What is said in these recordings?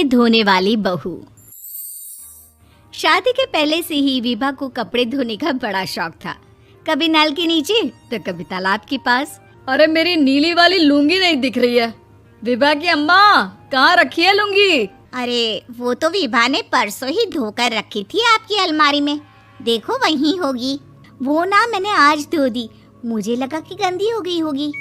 धोने वाली बहू। शादी के पहले से ही विभा को कपड़े धोने का बड़ा शौक था। कभी नल के नीचे तो कभी तालाब के पास। अरे मेरी नीली वाली लुंगी नहीं दिख रही है। विभा की अम्मा, कहाँ रखी है लुंगी? अरे वो तो विभा ने परसों ही धोकर रखी थी आपकी अलमारी में, देखो वहीं होगी। वो ना मैंने आज धो दी, मुझे लगा कि गंदी हो गई होगी।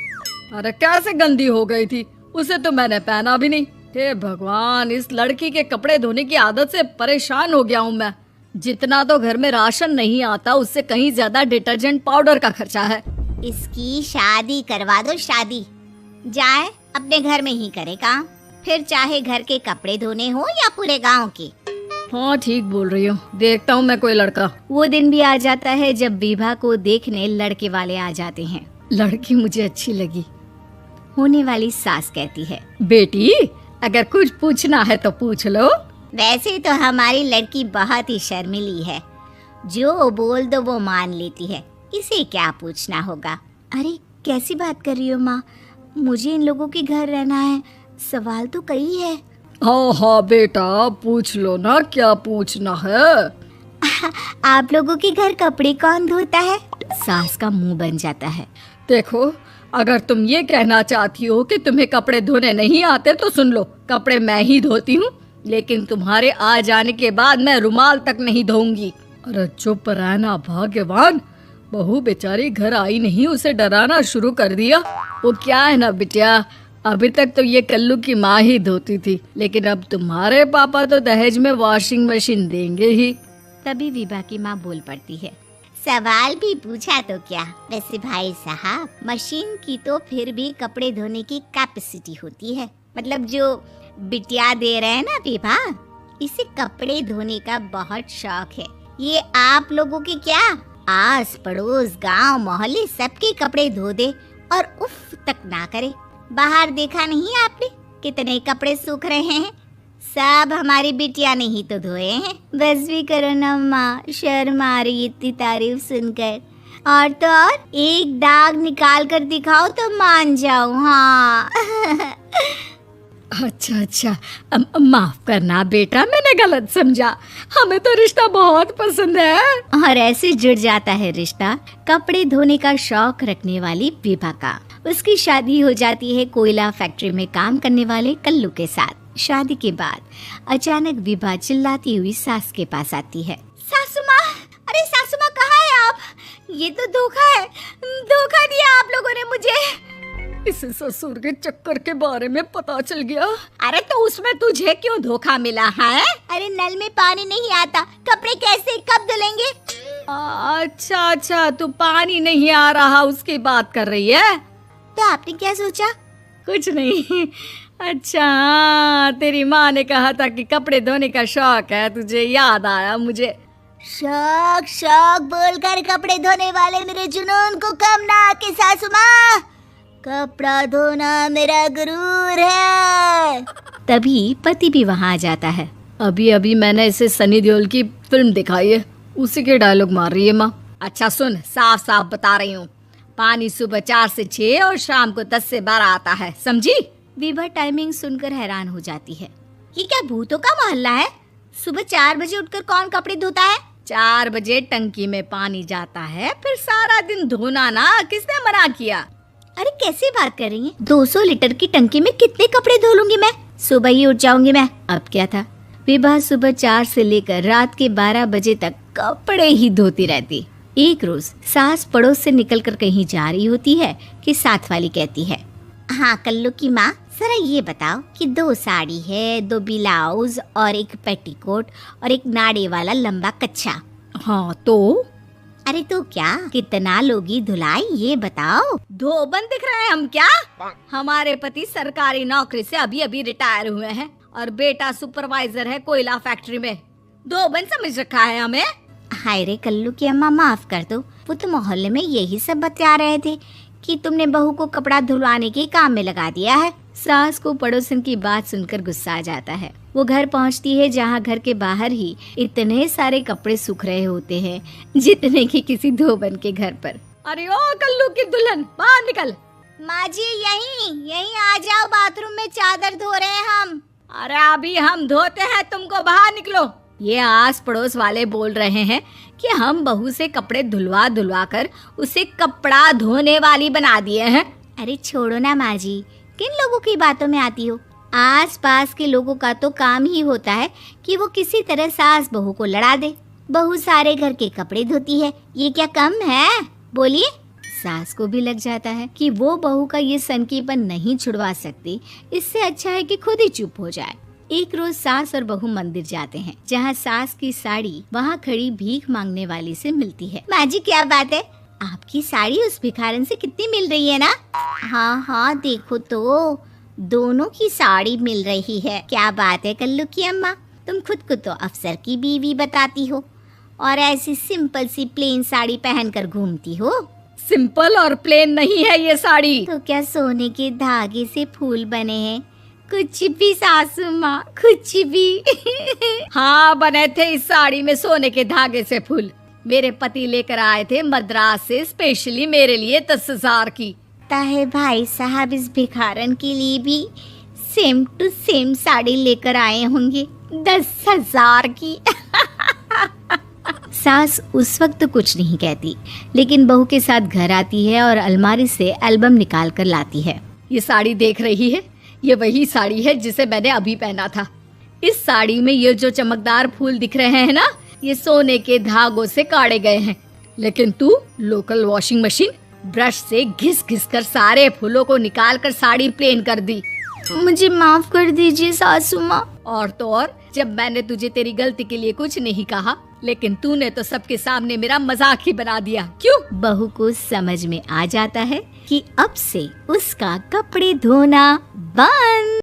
अरे कैसे गंदी हो गई थी, उसे तो मैंने पहना भी नहीं। हे भगवान, इस लड़की के कपड़े धोने की आदत से परेशान हो गया हूँ मैं। जितना तो घर में राशन नहीं आता, उससे कहीं ज्यादा डिटर्जेंट पाउडर का खर्चा है। इसकी शादी करवा दो, शादी। जाए अपने घर में ही करे काम, फिर चाहे घर के कपड़े धोने हो या पूरे गांव के। हाँ ठीक बोल रही हो, देखता हूँ मैं कोई लड़का। वो दिन भी आ जाता है जब विभा को देखने लड़के वाले आ जाते हैं। लड़की मुझे अच्छी लगी। होने वाली सास कहती है, बेटी अगर कुछ पूछना है तो पूछ लो। वैसे तो हमारी लड़की बहुत ही शर्मीली है, जो बोल दो वो मान लेती है, इसे क्या पूछना होगा। अरे कैसी बात कर रही हो माँ, मुझे इन लोगों के घर रहना है, सवाल तो कई है। हाँ हाँ बेटा, पूछ लो ना, क्या पूछना है। आप लोगों के घर कपड़े कौन धोता है? सास का मुंह बन जाता है। देखो, अगर तुम ये कहना चाहती हो कि तुम्हें कपड़े धोने नहीं आते तो सुन लो, कपड़े मैं ही धोती हूँ, लेकिन तुम्हारे आ जाने के बाद मैं रुमाल तक नहीं धोऊंगी। अरे चुप रहना भाग्यवान, बहू बेचारी घर आई नहीं, उसे डराना शुरू कर दिया। वो क्या है ना बिटिया, अभी तक तो ये कल्लू की माँ ही धोती थी, लेकिन अब तुम्हारे पापा तो दहेज में वॉशिंग मशीन देंगे ही। तभी विभा की माँ बोल पड़ती है, सवाल भी पूछा तो क्या। वैसे भाई साहब, मशीन की तो फिर भी कपड़े धोने की कैपेसिटी होती है। मतलब जो बिटिया दे रहे हैं ना विभा, इसे कपड़े धोने का बहुत शौक है। ये आप लोगों के क्या, आस पड़ोस गांव मोहल्ले सबके कपड़े धो दे और उफ तक ना करे। बाहर देखा नहीं आपने कितने कपड़े सूख रहे हैं, सब हमारी बिटिया ने ही तो धोए हैं। बस भी करो ना माँ, शर्म आ रही इतनी तारीफ सुनकर। और तो और एक दाग निकाल कर दिखाओ तो मान जाऊँ। हाँ अच्छा, माफ करना बेटा, मैंने गलत समझा। हमें तो रिश्ता बहुत पसंद है। और ऐसे जुड़ जाता है रिश्ता कपड़े धोने का शौक रखने वाली विभा का। उसकी शादी हो जाती है कोयला फैक्ट्री में काम करने वाले कल्लू के साथ। शादी के बाद अचानक विभा चिल्लाती हुई सास के पास आती है, सासू माँ, अरे सासू माँ कहाँ है आप? ये तो धोखा है, धोखा दिया आप लोगों ने मुझे। इसे ससुर के चक्कर के बारे में पता चल गया। अरे तो उसमें तुझे क्यों धोखा मिला है? अरे नल में पानी नहीं आता, कपड़े कैसे कब धुलेंगे? अच्छा, तू पानी नहीं आ रहा उसकी बात कर रही है। तो आपने क्या सोचा? कुछ नहीं। अच्छा, तेरी माँ ने कहा था कि कपड़े धोने का शौक है, तुझे याद आया मुझे। शौक बोलकर कपड़े धोने वाले मेरे जुनून को कम ना आके सासू माँ, कपड़ा धोना मेरा गुरूर है। तभी पति भी वहाँ आ जाता है। अभी मैंने इसे सनी देओल की फिल्म दिखाई है, उसी के डायलॉग मार रही है माँ। अच्छा सुन, साफ साफ बता रही हूँ, पानी सुबह 4 से 6 और शाम को 10 से 12 आता है, समझी? विभा टाइमिंग सुनकर हैरान हो जाती है। ये क्या भूतों का मोहल्ला है? सुबह 4 बजे उठकर कौन कपड़े धोता है? 4 बजे टंकी में पानी जाता है, फिर सारा दिन धोना ना, किसने मना किया? अरे कैसे बात कर रही हैं? 200 लीटर की टंकी में कितने कपड़े धो लूंगी मैं? सुबह ही उठ जाऊंगी मैं। अब क्या था, विभा सुबह 4 से लेकर रात के 12 बजे तक कपड़े ही धोती रहती। एक रोज सास पड़ोस से निकलकर कहीं जा रही होती है कि साथ वाली कहती है, हाँ कल्लू की माँ, जरा ये बताओ कि 2 साड़ी है, 2 ब्लाउज और एक पेटीकोट और एक नाड़े वाला लंबा कच्छा। हाँ तो? अरे तो क्या, कितना लोगी धुलाई ये बताओ। धोबन दिख रहे हैं हम क्या? हमारे पति सरकारी नौकरी से अभी रिटायर हुए हैं और बेटा सुपरवाइजर है कोयला फैक्ट्री में। धोबन समझ रखा है हमें। हाय रे कल्लू की अम्मा, माफ कर दो, वो तो मोहल्ले में यही सब बता रहे थे कि तुमने बहू को कपड़ा धुलवाने के काम में लगा दिया है। सास को पड़ोसन की बात सुनकर गुस्सा आ जाता है। वो घर पहुंचती है जहां घर के बाहर ही इतने सारे कपड़े सूख रहे होते हैं जितने कि किसी धोबन के घर पर। अरे ओ कल्लू की दुल्हन, बाहर निकल। माँ जी यहीं आ जाओ, बाथरूम में चादर धो रहे हैं हम। अरे अभी हम धोते हैं, तुमको बाहर निकलो। ये आस पड़ोस वाले बोल रहे हैं कि हम बहू से कपड़े धुलवा धुलवा कर उसे कपड़ा धोने वाली बना दिए हैं। अरे छोड़ो ना माँ जी, किन लोगों की बातों में आती हो। आस पास के लोगों का तो काम ही होता है कि वो किसी तरह सास बहू को लड़ा दे। बहू सारे घर के कपड़े धोती है, ये क्या कम है? बोलिए। सास को भी लग जाता है कि वो बहू का ये सनकीपन नहीं छुड़वा सकती, इससे अच्छा है कि खुद ही चुप हो जाए। एक रोज सास और बहू मंदिर जाते हैं, जहाँ सास की साड़ी वहाँ खड़ी भीख मांगने वाली से मिलती है। माँ जी क्या बात है, आपकी साड़ी उस भिखारन से कितनी मिल रही है ना? हाँ हाँ देखो तो, दोनों की साड़ी मिल रही है। क्या बात है कल्लू की अम्मा, तुम खुद को तो अफसर की बीवी बताती हो और ऐसी सिंपल सी प्लेन साड़ी पहनकर घूमती हो। सिंपल और प्लेन नहीं है ये साड़ी। तो क्या सोने के धागे से फूल बने हैं? कुछ भी सासू माँ, कुछ भी। हाँ बने थे इस साड़ी में सोने के धागे से फूल। मेरे पति लेकर आए थे मद्रास से स्पेशली मेरे लिए 10,000 की। ताहे भाई साहब इस भिखारन के लिए भी सेम टू सेम साड़ी लेकर आए होंगे 10,000 की। सास उस वक्त तो कुछ नहीं कहती, लेकिन बहू के साथ घर आती है और अलमारी से एल्बम निकाल कर लाती है। ये साड़ी देख रही है, ये वही साड़ी है जिसे मैंने अभी पहना था। इस साड़ी में ये जो चमकदार फूल दिख रहे हैं ना, ये सोने के धागों से काटे गए हैं। लेकिन तू लोकल वॉशिंग मशीन ब्रश से घिस घिस कर सारे फूलों को निकाल कर साड़ी प्लेन कर दी। मुझे माफ कर दीजिए सासू माँ। और तो और, जब मैंने तुझे तेरी गलती के लिए कुछ नहीं कहा, लेकिन तूने तो सबके सामने मेरा मजाक ही बना दिया। क्यों? बहू को समझ में आ जाता है कि अब से उसका कपड़े धोना बंद।